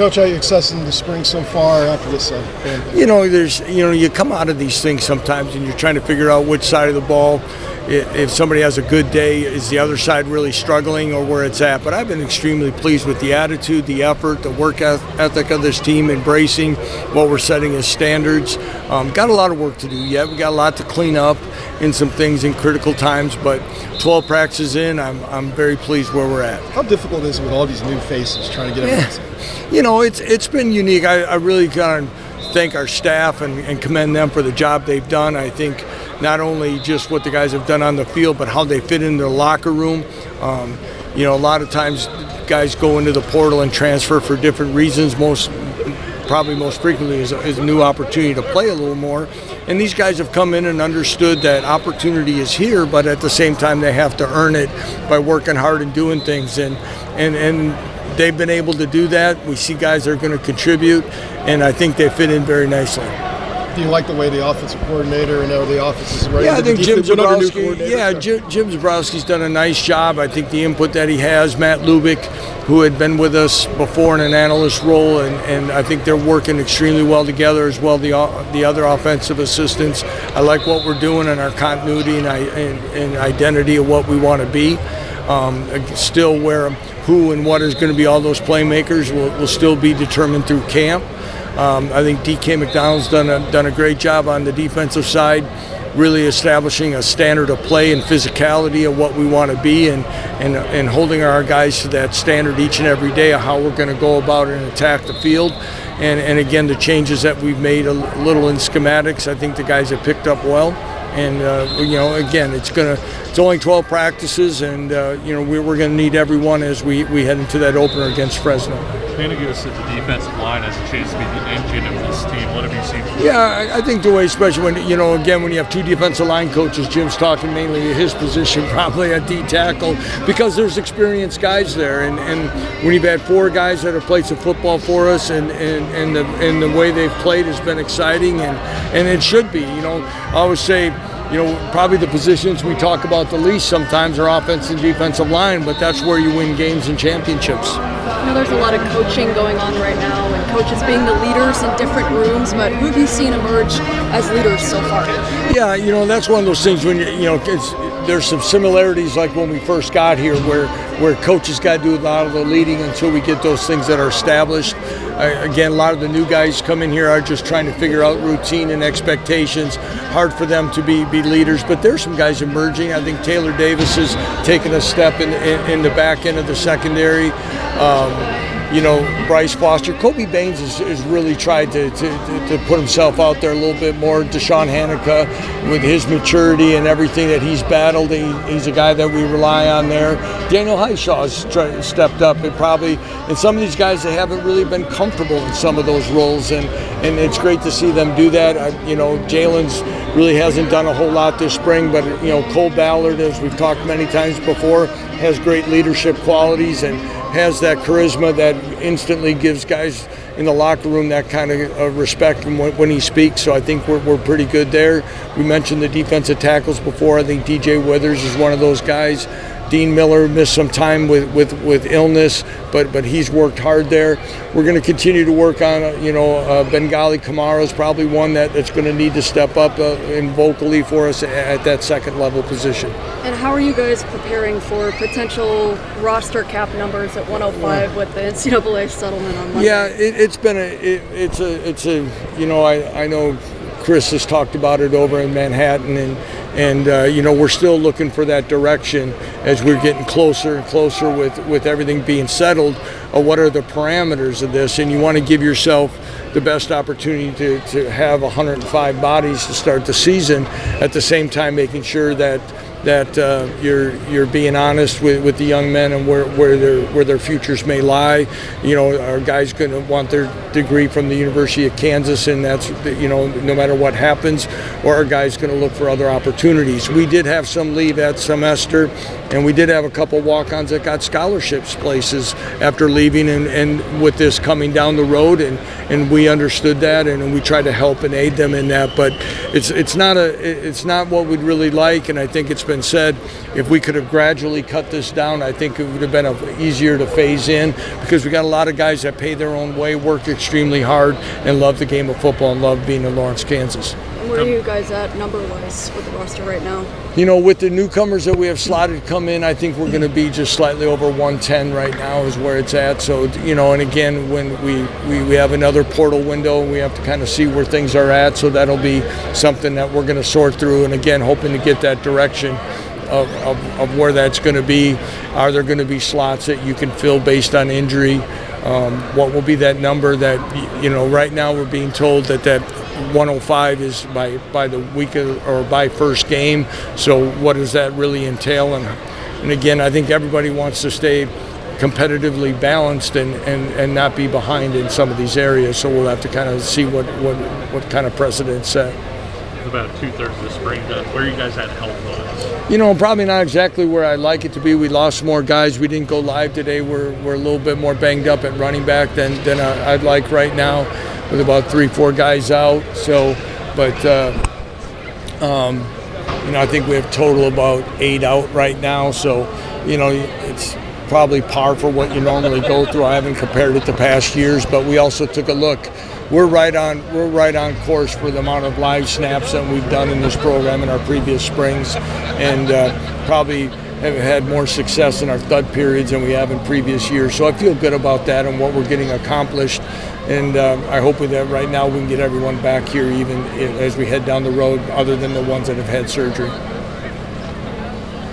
Coach, how are you assessing the spring so far after this campaign? You come out of these things sometimes and you're trying to figure out which side of the ball, if somebody has a good day, is the other side really struggling or where it's at? But I've been extremely pleased with the attitude, the effort, the work ethic of this team, embracing what we're setting as standards. Got a lot of work to do yet. We got a lot to clean up in some things in critical times, but 12 practices in, I'm very pleased where we're at. How difficult is it with all these new faces trying to get everything? It's been unique. I really got to thank our staff and commend them for the job they've done. I think not only just what the guys have done on the field, but how they fit in their locker room. A lot of times guys go into the portal and transfer for different reasons. Probably most frequently is a new opportunity to play a little more. And these guys have come in and understood that opportunity is here, but at the same time they have to earn it by working hard and doing things. And they've been able to do that. We see guys that are going to contribute, and I think they fit in very nicely. Do you like the way the offensive coordinator and the offense is ready? Yeah, I think Jim Zabrowski. Jim Zabrowski's done a nice job. I think the input that he has, Matt Lubick, who had been with us before in an analyst role, and I think they're working extremely well together as well. The other offensive assistants, I like what we're doing and our continuity and identity of what we want to be. Still, where who and what is going to be all those playmakers will still be determined through camp. I think DK McDonald's done a great job on the defensive side, really establishing a standard of play and physicality of what we want to be, and holding our guys to that standard each and every day of how we're going to go about and attack the field. And again, the changes that we've made a little in schematics, I think the guys have picked up well. And again, it's only 12 practices, and we're going to need everyone as we head into that opener against Fresno. Panagos at the defensive line has a chance to be the engine of this team. What have you seen? Yeah, I think the way, especially when you have two defensive line coaches, Jim's talking mainly his position, probably at D tackle, because there's experienced guys there, and when you've had four guys that have played some football for us, and the way they've played has been exciting, and it should be. I always say, probably the positions we talk about the least sometimes are offensive and defensive line, but that's where you win games and championships. There's a lot of coaching going on right now, and coaches being the leaders in different rooms, but who have you seen emerge as leaders so far? Yeah, that's one of those things when there's some similarities like when we first got here where coaches got to do a lot of the leading until we get those things that are established. Again, a lot of the new guys come in here are just trying to figure out routine and expectations. Hard for them to be leaders, but there's some guys emerging. I think Taylor Davis has taken a step in the back end of the secondary. Bryce Foster. Kobe Baines has really tried to put himself out there a little bit more. Deshaun Hanukkah, with his maturity and everything that he's battled, he's a guy that we rely on there. Daniel Highshaw has stepped up, and some of these guys, they haven't really been comfortable in some of those roles, and it's great to see them do that. Jalen's really hasn't done a whole lot this spring, but Cole Ballard, as we've talked many times before, has great leadership qualities and has that charisma that instantly gives guys in the locker room that kind of respect when he speaks. So I think we're pretty good there. We mentioned the defensive tackles before. I think DJ Withers is one of those guys. Dean Miller missed some time with illness, but he's worked hard there. We're going to continue to work on, Bengali Kamara is probably one that's going to need to step up and vocally for us at that second level position. And how are you guys preparing for potential roster cap numbers at 105 with the NCAA settlement on Monday? Yeah, I know Chris has talked about it over in Manhattan, and we're still looking for that direction as we're getting closer and closer with everything being settled. What are the parameters of this? And you want to give yourself the best opportunity to have 105 bodies to start the season, at the same time making sure that you're being honest with the young men and where their futures may lie. Our guys going to want their degree from the University of Kansas, and that's no matter what happens, or our guys going to look for other opportunities. We did have some leave that semester, and we did have a couple walk-ons that got scholarships places after leaving, and with this coming down the road, and we understood that, and we tried to help and aid them in that. But it's not what we'd really like, and I think it's been said, if we could have gradually cut this down, I think it would have been easier to phase in, because we got a lot of guys that pay their own way, work extremely hard, and love the game of football and love being in Lawrence, Kansas. And where are you guys at number-wise with the roster right now? You know, with the newcomers that we have slotted come in, I think we're going to be just slightly over 110 right now is where it's at. So, you know, and again, when we have another portal window, we have to kind of see where things are at. So that'll be something that we're going to sort through. And again, hoping to get that direction of where that's going to be. Are there going to be slots that you can fill based on injury? What will be that number that, you know, right now we're being told that 105 is by the week or by first game. So what does that really entail? And again, I think everybody wants to stay competitively balanced and not be behind in some of these areas. So we'll have to kind of see what kind of precedent set. About 2/3 of the spring done. Where are you guys at health-wise? You know, probably not exactly where I'd like it to be. We lost more guys. We didn't go live today. We're a little bit more banged up at running back than I'd like right now, with about 3-4 guys out. So, but you know, I think we have total about 8 out right now. So, you know, it's probably par for what you normally go through. I haven't compared it to past years, but we also took a look. We're right on course for the amount of live snaps that we've done in this program in our previous springs, and probably have had more success in our thud periods than we have in previous years. So I feel good about that and what we're getting accomplished. And I hope that right now we can get everyone back here, even as we head down the road, other than the ones that have had surgery.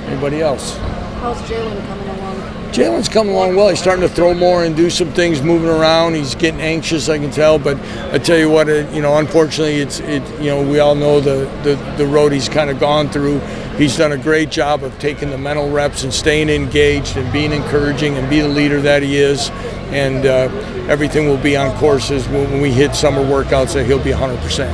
Anybody else? How's Jalen coming along? Jalen's coming along well. He's starting to throw more and do some things, moving around. He's getting anxious, I can tell. But I tell you what, you know, unfortunately, you know, we all know the road he's kind of gone through. He's done a great job of taking the mental reps and staying engaged and being encouraging and be the leader that he is. And everything will be on course when we hit summer workouts, that he'll be 100%.